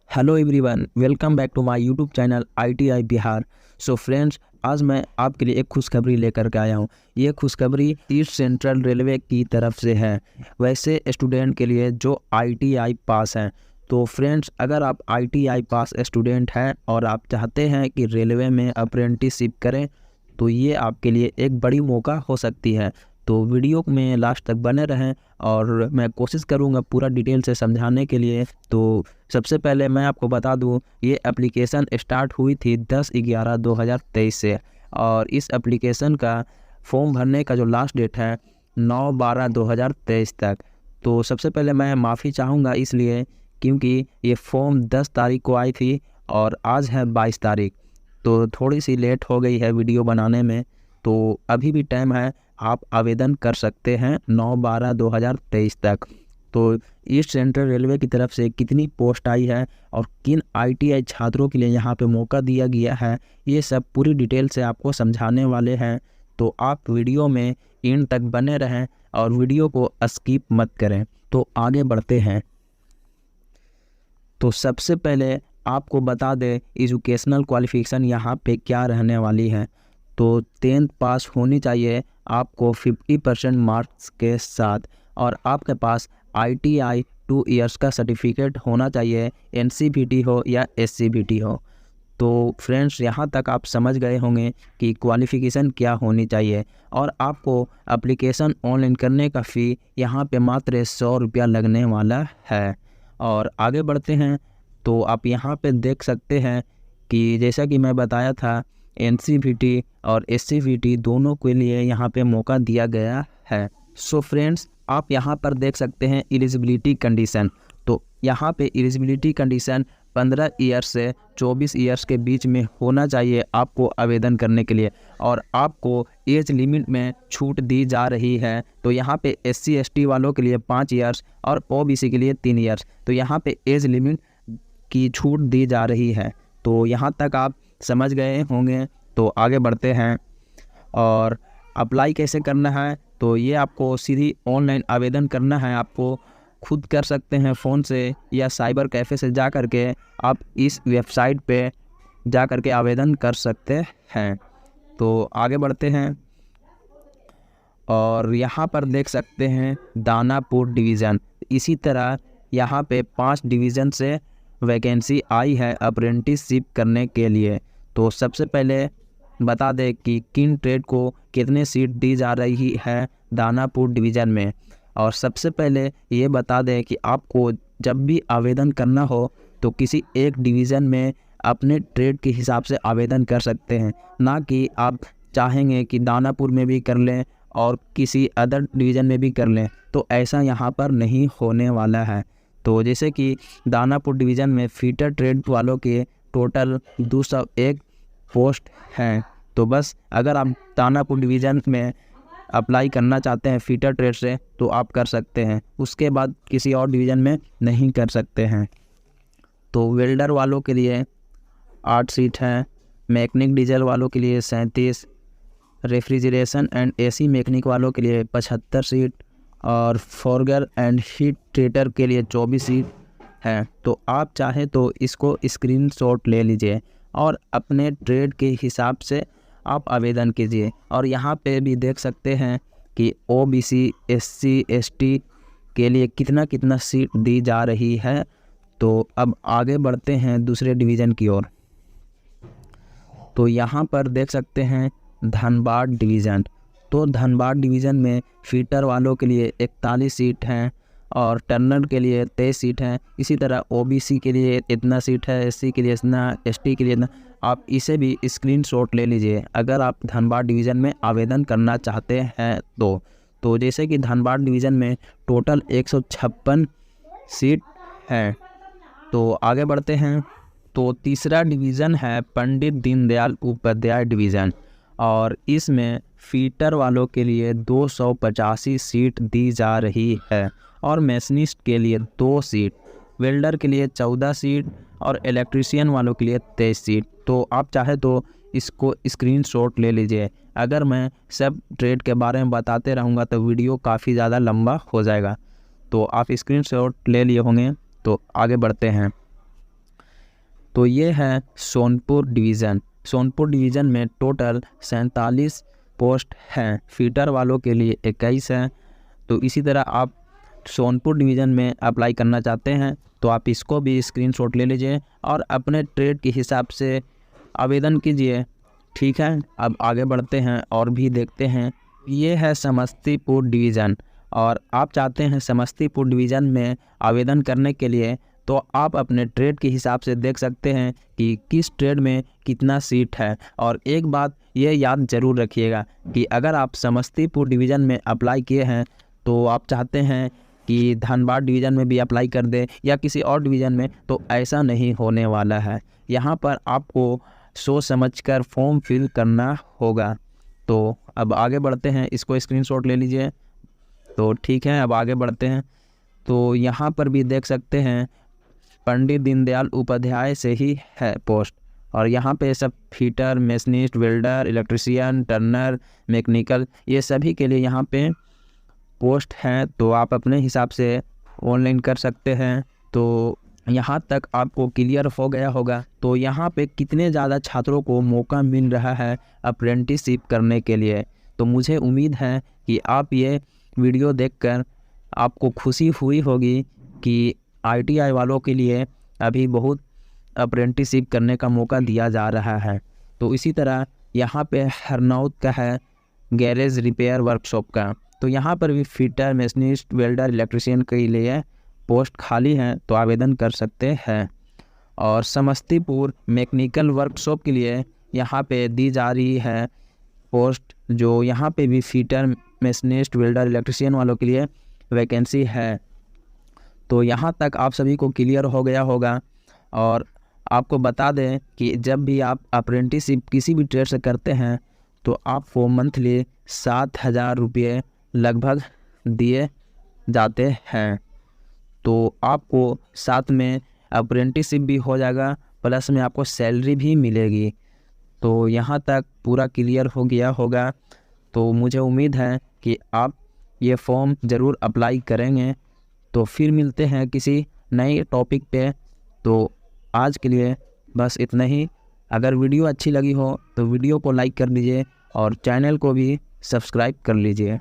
Hello everyone, welcome back to my YouTube channel ITI Bihar. So friends, आज मैं आपके लिए एक खुशखबरी लेकर के आया हूँ। ये खुशखबरी ईस्ट सेंट्रल रेलवे की तरफ से है, वैसे स्टूडेंट के लिए जो ITI पास हैं। तो फ्रेंड्स, अगर आप ITI पास स्टूडेंट हैं और आप चाहते हैं कि रेलवे में अप्रेंटिसशिप करें, तो ये आपके लिए एक बड़ी मौका हो सकती है। तो वीडियो में लास्ट तक बने रहें और मैं कोशिश करूँगा पूरा डिटेल से समझाने के लिए। तो सबसे पहले मैं आपको बता दूं, ये एप्लीकेशन स्टार्ट हुई थी 10/11/2023 से, और इस एप्लीकेशन का फॉर्म भरने का जो लास्ट डेट है 9/12/2023 तक। तो सबसे पहले मैं माफ़ी चाहूँगा इसलिए क्योंकि ये फॉर्म 10 तारीख को आई थी और आज है 22 तारीख, तो थोड़ी सी लेट हो गई है वीडियो बनाने में। तो अभी भी टाइम है, आप आवेदन कर सकते हैं 9/12/2023 तक। तो ईस्ट सेंट्रल रेलवे की तरफ से कितनी पोस्ट आई है और किन ITI छात्रों के लिए यहाँ पे मौका दिया गया है, ये सब पूरी डिटेल से आपको समझाने वाले हैं। तो आप वीडियो में एंड तक बने रहें और वीडियो को स्किप मत करें। तो आगे बढ़ते हैं। तो सबसे पहले आपको बता दें एजुकेशनल क्वालिफिकेशन यहाँ पे क्या रहने वाली है। तो 10th पास होनी चाहिए आपको 50% मार्क्स के साथ, और आपके पास ITI 2 इयर्स का सर्टिफिकेट होना चाहिए, NCVT हो या SCVT हो। तो फ्रेंड्स, यहाँ तक आप समझ गए होंगे कि क्वालिफ़िकेशन क्या होनी चाहिए। और आपको एप्लीकेशन ऑनलाइन करने का फ़ी यहाँ पे मात्र 100 रुपया लगने वाला है। और आगे बढ़ते हैं तो आप यहाँ पे देख सकते हैं कि जैसा कि मैं बताया था, NCVT और SCVT दोनों के लिए यहाँ पे मौका दिया गया है। सो फ्रेंड्स, आप यहाँ पर देख सकते हैं एलिजिबिलिटी कंडीशन। तो यहाँ पे एलिजिबिलिटी कंडीशन 15 ईयर्स से 24 ईयर्स के बीच में होना चाहिए आपको आवेदन करने के लिए, और आपको एज लिमिट में छूट दी जा रही है। तो यहाँ पे SC ST वालों के लिए 5 ईयर्स और OBC के लिए 3 ईयर्स। तो यहाँ पे एज लिमिट की छूट दी जा रही है। तो यहाँ तक आप समझ गए होंगे। तो आगे बढ़ते हैं। और अप्लाई कैसे करना है, तो ये आपको सीधी ऑनलाइन आवेदन करना है। आपको खुद कर सकते हैं फ़ोन से या साइबर कैफ़े से जा कर के आप इस वेबसाइट पे जा कर के आवेदन कर सकते हैं। तो आगे बढ़ते हैं। और यहाँ पर देख सकते हैं दानापुर डिवीज़न। इसी तरह यहाँ पे 5 डिवीज़न से वैकेंसी आई है अप्रेंटिसशिप करने के लिए। तो सबसे पहले बता दें कि किन ट्रेड को कितने सीट दी जा रही है दानापुर डिवीज़न में। और सबसे पहले ये बता दें कि आपको जब भी आवेदन करना हो तो किसी एक डिवीज़न में अपने ट्रेड के हिसाब से आवेदन कर सकते हैं, ना कि आप चाहेंगे कि दानापुर में भी कर लें और किसी अदर डिवीज़न में भी कर लें। तो ऐसा यहाँ पर नहीं होने वाला है। तो जैसे कि दानापुर डिवीज़न में फीटर ट्रेड वालों के टोटल 201 पोस्ट हैं। तो बस अगर आप दानापुर डिवीज़न में अप्लाई करना चाहते हैं फीटर ट्रेड से तो आप कर सकते हैं, उसके बाद किसी और डिवीज़न में नहीं कर सकते हैं। तो वेल्डर वालों के लिए 8 सीट हैं, मैकेनिक डीजल वालों के लिए 37, रेफ्रिजरेशन एंड AC मैकेनिक वालों के लिए 75 सीट, और फॉरगर एंड हीट ट्रेटर के लिए 24 सीट है। तो आप चाहें तो इसको स्क्रीनशॉट ले लीजिए और अपने ट्रेड के हिसाब से आप आवेदन कीजिए। और यहाँ पे भी देख सकते हैं कि OBC SC ST के लिए कितना कितना सीट दी जा रही है। तो अब आगे बढ़ते हैं दूसरे डिवीज़न की ओर। तो यहाँ पर देख सकते हैं धनबाद डिवीज़न। तो धनबाद डिवीज़न में फीटर वालों के लिए 41 सीट हैं और टर्नर के लिए 23 सीट हैं। इसी तरह OBC के लिए इतना सीट है, SC के लिए इतना, ST के लिए इतना। आप इसे भी स्क्रीनशॉट ले लीजिए अगर आप धनबाद डिवीज़न में आवेदन करना चाहते हैं तो जैसे कि धनबाद डिवीज़न में टोटल 156 सीट है। तो आगे बढ़ते हैं। तो तीसरा डिवीज़न है पंडित दीनदयाल उपाध्याय डिवीज़न, और इसमें फीटर वालों के लिए 285 सीट दी जा रही है और मैशनिस्ट के लिए 2 सीट, वेल्डर के लिए 14 सीट और इलेक्ट्रीशियन वालों के लिए 23 सीट। तो आप चाहे तो इसको स्क्रीनशॉट ले लीजिए। अगर मैं सब ट्रेड के बारे में बताते रहूँगा तो वीडियो काफ़ी ज़्यादा लंबा हो जाएगा। तो आप स्क्रीनशॉट ले लिए होंगे। तो आगे बढ़ते हैं। तो ये है सोनपुर डिवीज़न। सोनपुर डिवीज़न में टोटल 47 पोस्ट हैं, फीटर वालों के लिए 21 हैं। तो इसी तरह आप सोनपुर डिवीज़न में अप्लाई करना चाहते हैं तो आप इसको भी स्क्रीनशॉट ले लीजिए और अपने ट्रेड के हिसाब से आवेदन कीजिए। ठीक है, अब आगे बढ़ते हैं और भी देखते हैं। ये है समस्तीपुर डिवीज़न और आप चाहते हैं समस्तीपुर डिवीज़न में आवेदन करने के लिए, तो आप अपने ट्रेड के हिसाब से देख सकते हैं कि किस ट्रेड में कितना सीट है। और एक बात ये याद ज़रूर रखिएगा कि अगर आप समस्तीपुर डिवीज़न में अप्लाई किए हैं तो आप चाहते हैं कि धनबाद डिवीज़न में भी अप्लाई कर दे या किसी और डिवीज़न में, तो ऐसा नहीं होने वाला है। यहाँ पर आपको सोच समझकर फॉर्म फिल करना होगा। तो अब आगे बढ़ते हैं, इसको स्क्रीनशॉट ले लीजिए। तो ठीक है, अब आगे बढ़ते हैं। तो यहाँ पर भी देख सकते हैं पंडित दीनदयाल उपाध्याय से ही है पोस्ट, और यहाँ पे सब fitter, machinist, welder, electrician, Turner, mechanical, ये सभी के लिए यहाँ पे पोस्ट हैं। तो आप अपने हिसाब से ऑनलाइन कर सकते हैं। तो यहाँ तक आपको क्लियर हो गया होगा। तो यहाँ पे कितने ज़्यादा छात्रों को मौका मिल रहा है अप्रेंटिसशिप करने के लिए। तो मुझे उम्मीद है कि आप ये वीडियो देखकर आपको खुशी हुई होगी कि ITI वालों के लिए अभी बहुत अप्रेंटिसशिप करने का मौका दिया जा रहा है। तो इसी तरह यहाँ पे हरनौत का है गैरेज रिपेयर वर्कशॉप का, तो यहाँ पर भी फिटर, मशीनिस्ट, वेल्डर, इलेक्ट्रीशियन के लिए पोस्ट खाली हैं, तो आवेदन कर सकते हैं। और समस्तीपुर मैकेनिकल वर्कशॉप के लिए यहाँ पे दी जा रही है पोस्ट, जो यहाँ पे भी फिटर, मशीनिस्ट, वेल्डर, इलेक्ट्रीशियन वालों के लिए वैकेंसी है। तो यहाँ तक आप सभी को क्लियर हो गया होगा। और आपको बता दें कि जब भी आप अप्रेंटिसशिप किसी भी ट्रेड से करते हैं तो आपको मंथली 7,000 रुपये लगभग दिए जाते हैं। तो आपको साथ में अप्रेंटिसशिप भी हो जाएगा, प्लस में आपको सैलरी भी मिलेगी। तो यहाँ तक पूरा क्लियर हो गया होगा। तो मुझे उम्मीद है कि आप ये फॉर्म ज़रूर अप्लाई करेंगे। तो फिर मिलते हैं किसी नए टॉपिक पे। तो आज के लिए बस इतना ही। अगर वीडियो अच्छी लगी हो तो वीडियो को लाइक कर लीजिए और चैनल को भी सब्सक्राइब कर लीजिए।